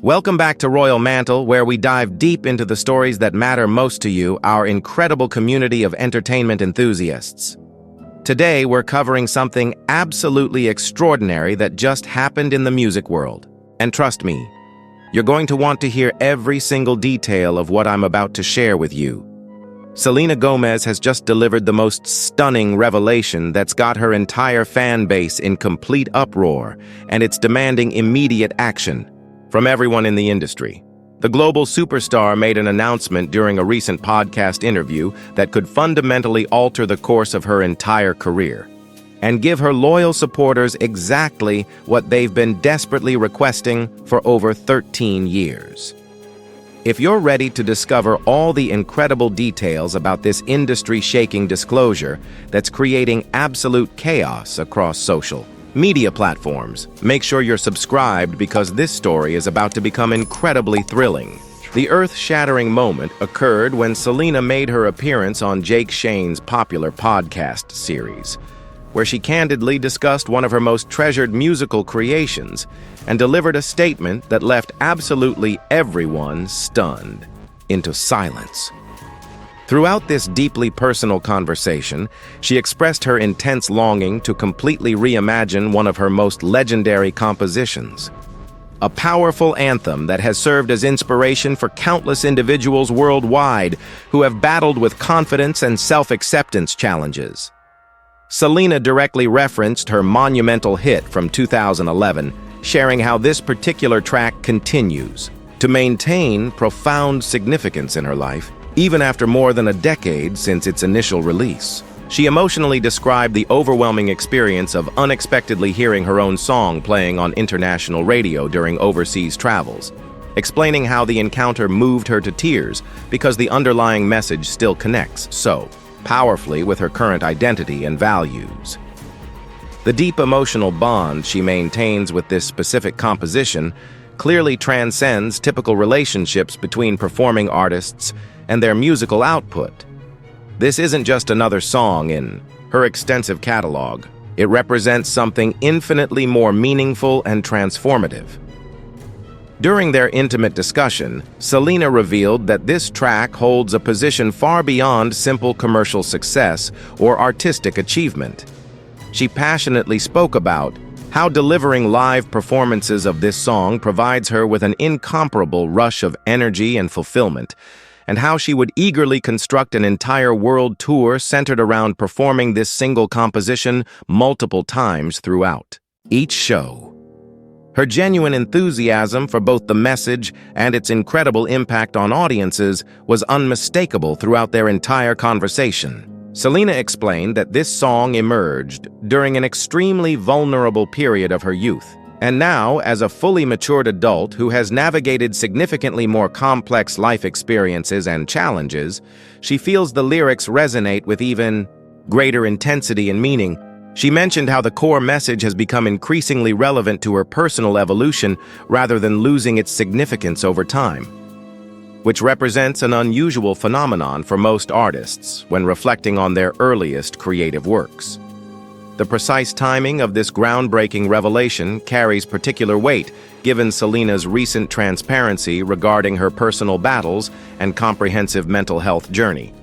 Welcome back to Royal Mantle, where we dive deep into the stories that matter most to you, our incredible community of entertainment enthusiasts. Today, we're covering something absolutely extraordinary that just happened in the music world. And trust me, you're going to want to hear every single detail of what I'm about to share with you. Selena Gomez has just delivered the most stunning revelation that's got her entire fan base in complete uproar, and it's demanding immediate action from everyone in the industry. The global superstar made an announcement during a recent podcast interview that could fundamentally alter the course of her entire career and give her loyal supporters exactly what they've been desperately requesting for over 13 years. If you're ready to discover all the incredible details about this industry-shaking disclosure that's creating absolute chaos across social media platforms, make sure you're subscribed because this story is about to become incredibly thrilling. The earth-shattering moment occurred when Selena made her appearance on Jake Shane's popular podcast series, where she candidly discussed one of her most treasured musical creations and delivered a statement that left absolutely everyone stunned into silence. Throughout this deeply personal conversation, she expressed her intense longing to completely reimagine one of her most legendary compositions, a powerful anthem that has served as inspiration for countless individuals worldwide who have battled with confidence and self-acceptance challenges. Selena directly referenced her monumental hit from 2011, sharing how this particular track continues to maintain profound significance in her life, even after more than a decade since its initial release. She emotionally described the overwhelming experience of unexpectedly hearing her own song playing on international radio during overseas travels, explaining how the encounter moved her to tears because the underlying message still connects so powerfully with her current identity and values. The deep emotional bond she maintains with this specific composition clearly transcends typical relationships between performing artists and their musical output. This isn't just another song in her extensive catalog. It represents something infinitely more meaningful and transformative. During their intimate discussion, Selena revealed that this track holds a position far beyond simple commercial success or artistic achievement. She passionately spoke about how delivering live performances of this song provides her with an incomparable rush of energy and fulfillment, and how she would eagerly construct an entire world tour centered around performing this single composition multiple times throughout each show. Her genuine enthusiasm for both the message and its incredible impact on audiences was unmistakable throughout their entire conversation. Selena explained that this song emerged during an extremely vulnerable period of her youth, and now, as a fully matured adult who has navigated significantly more complex life experiences and challenges, she feels the lyrics resonate with even greater intensity and meaning. She mentioned how the core message has become increasingly relevant to her personal evolution rather than losing its significance over time, which represents an unusual phenomenon for most artists when reflecting on their earliest creative works. The precise timing of this groundbreaking revelation carries particular weight given Selena's recent transparency regarding her personal battles and comprehensive mental health journey.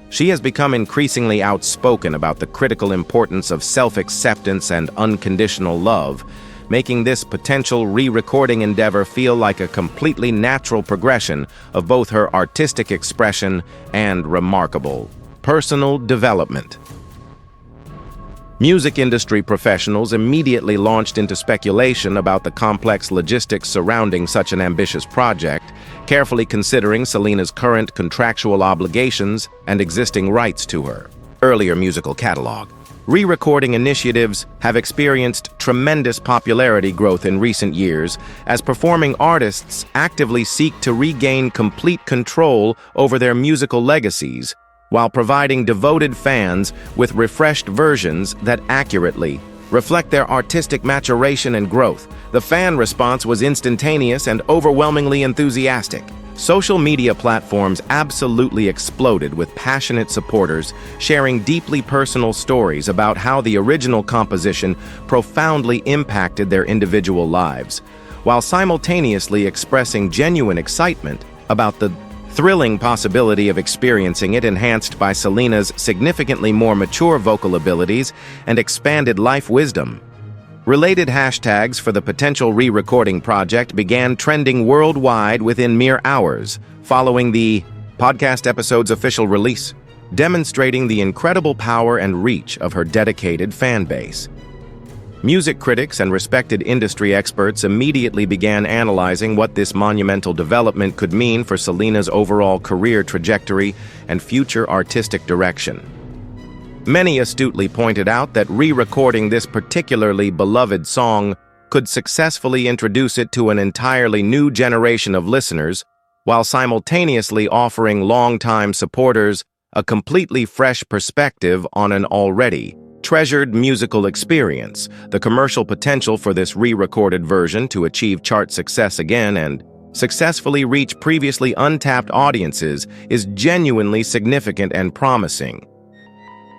She has become increasingly outspoken about the critical importance of self-acceptance and unconditional love, making this potential re-recording endeavor feel like a completely natural progression of both her artistic expression and remarkable personal development. Music industry professionals immediately launched into speculation about the complex logistics surrounding such an ambitious project, carefully considering Selena's current contractual obligations and existing rights to her earlier musical catalog. Re-recording initiatives have experienced tremendous popularity growth in recent years as performing artists actively seek to regain complete control over their musical legacies, while providing devoted fans with refreshed versions that accurately reflect their artistic maturation and growth. The fan response was instantaneous and overwhelmingly enthusiastic. Social media platforms absolutely exploded with passionate supporters sharing deeply personal stories about how the original composition profoundly impacted their individual lives. while simultaneously expressing genuine excitement about the thrilling possibility of experiencing it, enhanced by Selena's significantly more mature vocal abilities and expanded life wisdom. Related hashtags for the potential re-recording project began trending worldwide within mere hours following the podcast episode's official release, demonstrating the incredible power and reach of her dedicated fan base. Music critics and respected industry experts immediately began analyzing what this monumental development could mean for Selena's overall career trajectory and future artistic direction. Many astutely pointed out that re-recording this particularly beloved song could successfully introduce it to an entirely new generation of listeners, while simultaneously offering longtime supporters a completely fresh perspective on an already treasured musical experience. The commercial potential for this re-recorded version to achieve chart success again and successfully reach previously untapped audiences is genuinely significant and promising.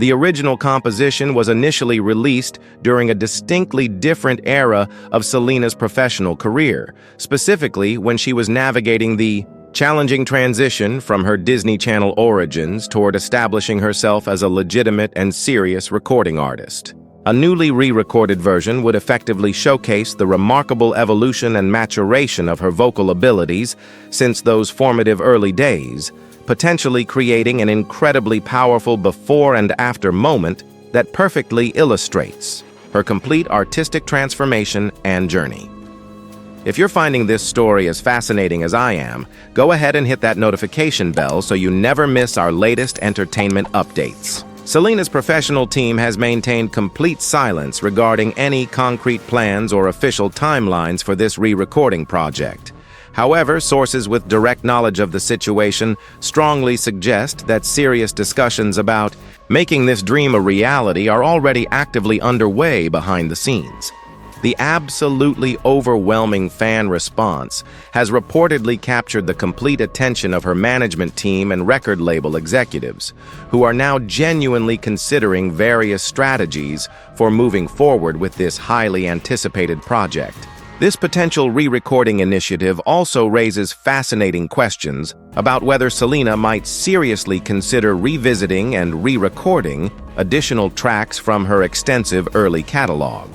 The original composition was initially released during a distinctly different era of Selena's professional career, specifically when she was navigating the challenging transition from her Disney Channel origins toward establishing herself as a legitimate and serious recording artist. A newly re-recorded version would effectively showcase the remarkable evolution and maturation of her vocal abilities since those formative early days, potentially creating an incredibly powerful before and after moment that perfectly illustrates her complete artistic transformation and journey. If you're finding this story as fascinating as I am, go ahead and hit that notification bell so you never miss our latest entertainment updates. Selena's professional team has maintained complete silence regarding any concrete plans or official timelines for this re-recording project. However, sources with direct knowledge of the situation strongly suggest that serious discussions about making this dream a reality are already actively underway behind the scenes. The absolutely overwhelming fan response has reportedly captured the complete attention of her management team and record label executives, who are now genuinely considering various strategies for moving forward with this highly anticipated project. This potential re-recording initiative also raises fascinating questions about whether Selena might seriously consider revisiting and re-recording additional tracks from her extensive early catalog.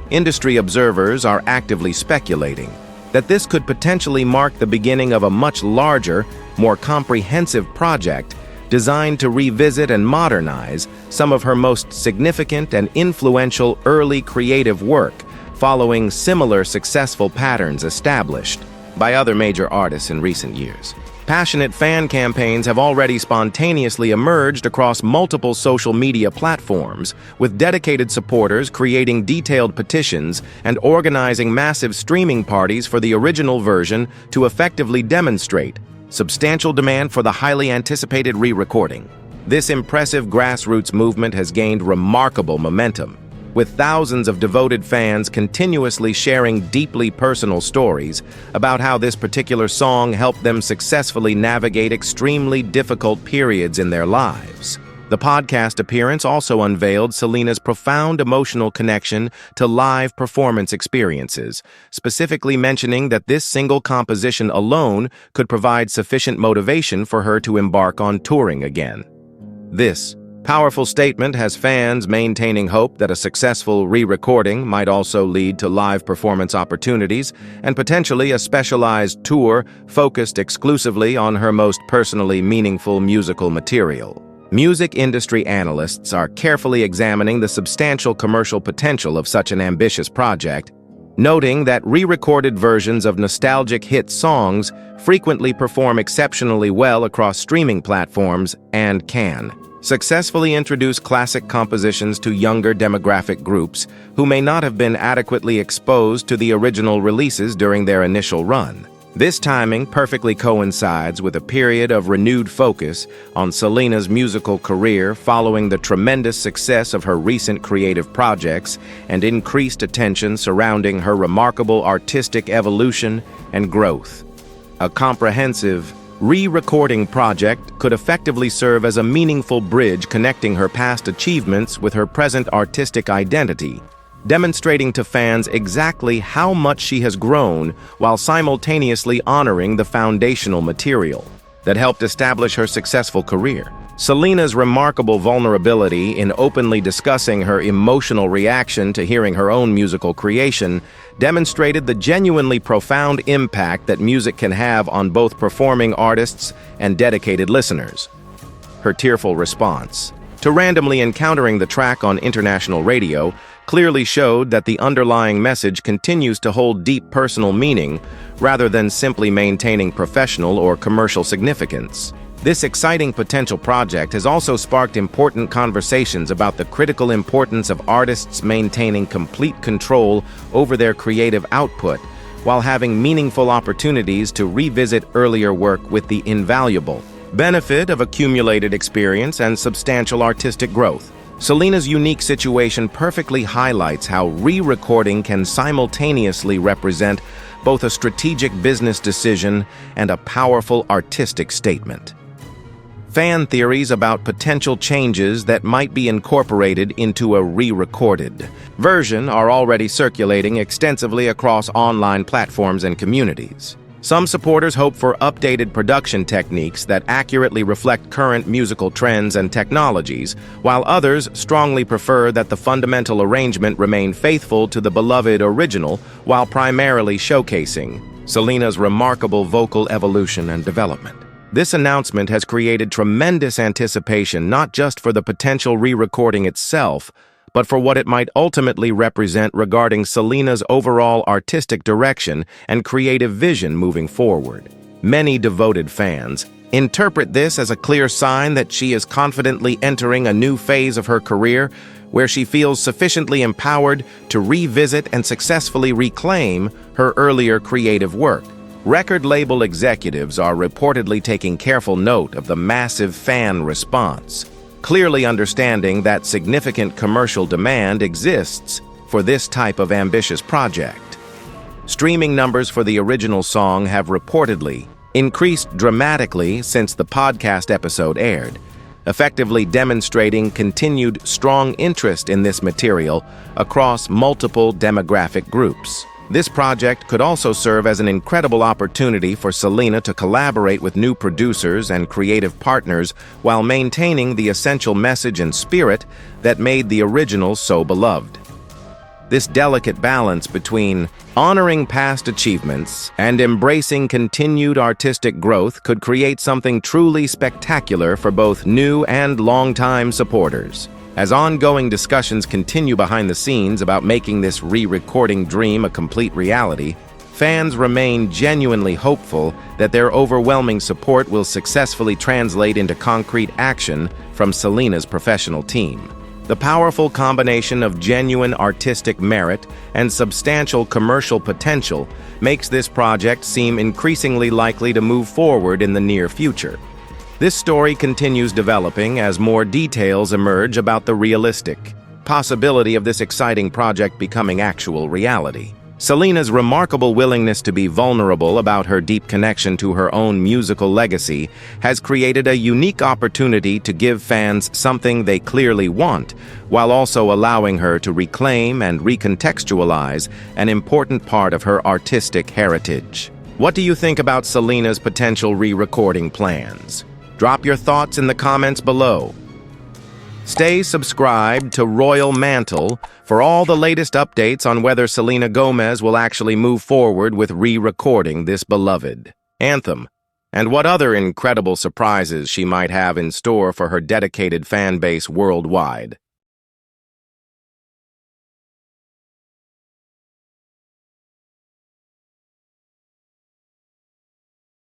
Industry observers are actively speculating that this could potentially mark the beginning of a much larger, more comprehensive project designed to revisit and modernize some of her most significant and influential early creative work, following similar successful patterns established by other major artists in recent years. Passionate fan campaigns have already spontaneously emerged across multiple social media platforms, with dedicated supporters creating detailed petitions and organizing massive streaming parties for the original version to effectively demonstrate substantial demand for the highly anticipated re-recording. This impressive grassroots movement has gained remarkable momentum, with thousands of devoted fans continuously sharing deeply personal stories about how this particular song helped them successfully navigate extremely difficult periods in their lives. The podcast appearance also unveiled Selena's profound emotional connection to live performance experiences, specifically mentioning that this single composition alone could provide sufficient motivation for her to embark on touring again. This powerful statement has fans maintaining hope that a successful re-recording might also lead to live performance opportunities and potentially a specialized tour focused exclusively on her most personally meaningful musical material. Music industry analysts are carefully examining the substantial commercial potential of such an ambitious project, noting that re-recorded versions of nostalgic hit songs frequently perform exceptionally well across streaming platforms and can successfully introduce classic compositions to younger demographic groups who may not have been adequately exposed to the original releases during their initial run. This timing perfectly coincides with a period of renewed focus on Selena's musical career following the tremendous success of her recent creative projects and increased attention surrounding her remarkable artistic evolution and growth. A comprehensive re-recording project could effectively serve as a meaningful bridge connecting her past achievements with her present artistic identity, demonstrating to fans exactly how much she has grown while simultaneously honoring the foundational material that helped establish her successful career. Selena's remarkable vulnerability in openly discussing her emotional reaction to hearing her own musical creation demonstrated the genuinely profound impact that music can have on both performing artists and dedicated listeners. Her tearful response to randomly encountering the track on international radio clearly showed that the underlying message continues to hold deep personal meaning rather than simply maintaining professional or commercial significance. This exciting potential project has also sparked important conversations about the critical importance of artists maintaining complete control over their creative output while having meaningful opportunities to revisit earlier work with the invaluable benefit of accumulated experience and substantial artistic growth. Selena's unique situation perfectly highlights how re-recording can simultaneously represent both a strategic business decision and a powerful artistic statement. Fan theories about potential changes that might be incorporated into a re-recorded version are already circulating extensively across online platforms and communities. Some supporters hope for updated production techniques that accurately reflect current musical trends and technologies, while others strongly prefer that the fundamental arrangement remain faithful to the beloved original while primarily showcasing Selena's remarkable vocal evolution and development. This announcement has created tremendous anticipation not just for the potential re-recording itself, but for what it might ultimately represent regarding Selena's overall artistic direction and creative vision moving forward. Many devoted fans interpret this as a clear sign that she is confidently entering a new phase of her career where she feels sufficiently empowered to revisit and successfully reclaim her earlier creative work. Record label executives are reportedly taking careful note of the massive fan response, clearly understanding that significant commercial demand exists for this type of ambitious project. Streaming numbers for the original song have reportedly increased dramatically since the podcast episode aired, effectively demonstrating continued strong interest in this material across multiple demographic groups. This project could also serve as an incredible opportunity for Selena to collaborate with new producers and creative partners while maintaining the essential message and spirit that made the original so beloved. This delicate balance between honoring past achievements and embracing continued artistic growth could create something truly spectacular for both new and longtime supporters. As ongoing discussions continue behind the scenes about making this re-recording dream a complete reality, fans remain genuinely hopeful that their overwhelming support will successfully translate into concrete action from Selena's professional team. The powerful combination of genuine artistic merit and substantial commercial potential makes this project seem increasingly likely to move forward in the near future. This story continues developing as more details emerge about the realistic possibility of this exciting project becoming actual reality. Selena's remarkable willingness to be vulnerable about her deep connection to her own musical legacy has created a unique opportunity to give fans something they clearly want, while also allowing her to reclaim and recontextualize an important part of her artistic heritage. What do you think about Selena's potential re-recording plans? Drop your thoughts in the comments below. Stay subscribed to Royal Mantle for all the latest updates on whether Selena Gomez will actually move forward with re-recording this beloved anthem, and what other incredible surprises she might have in store for her dedicated fan base worldwide.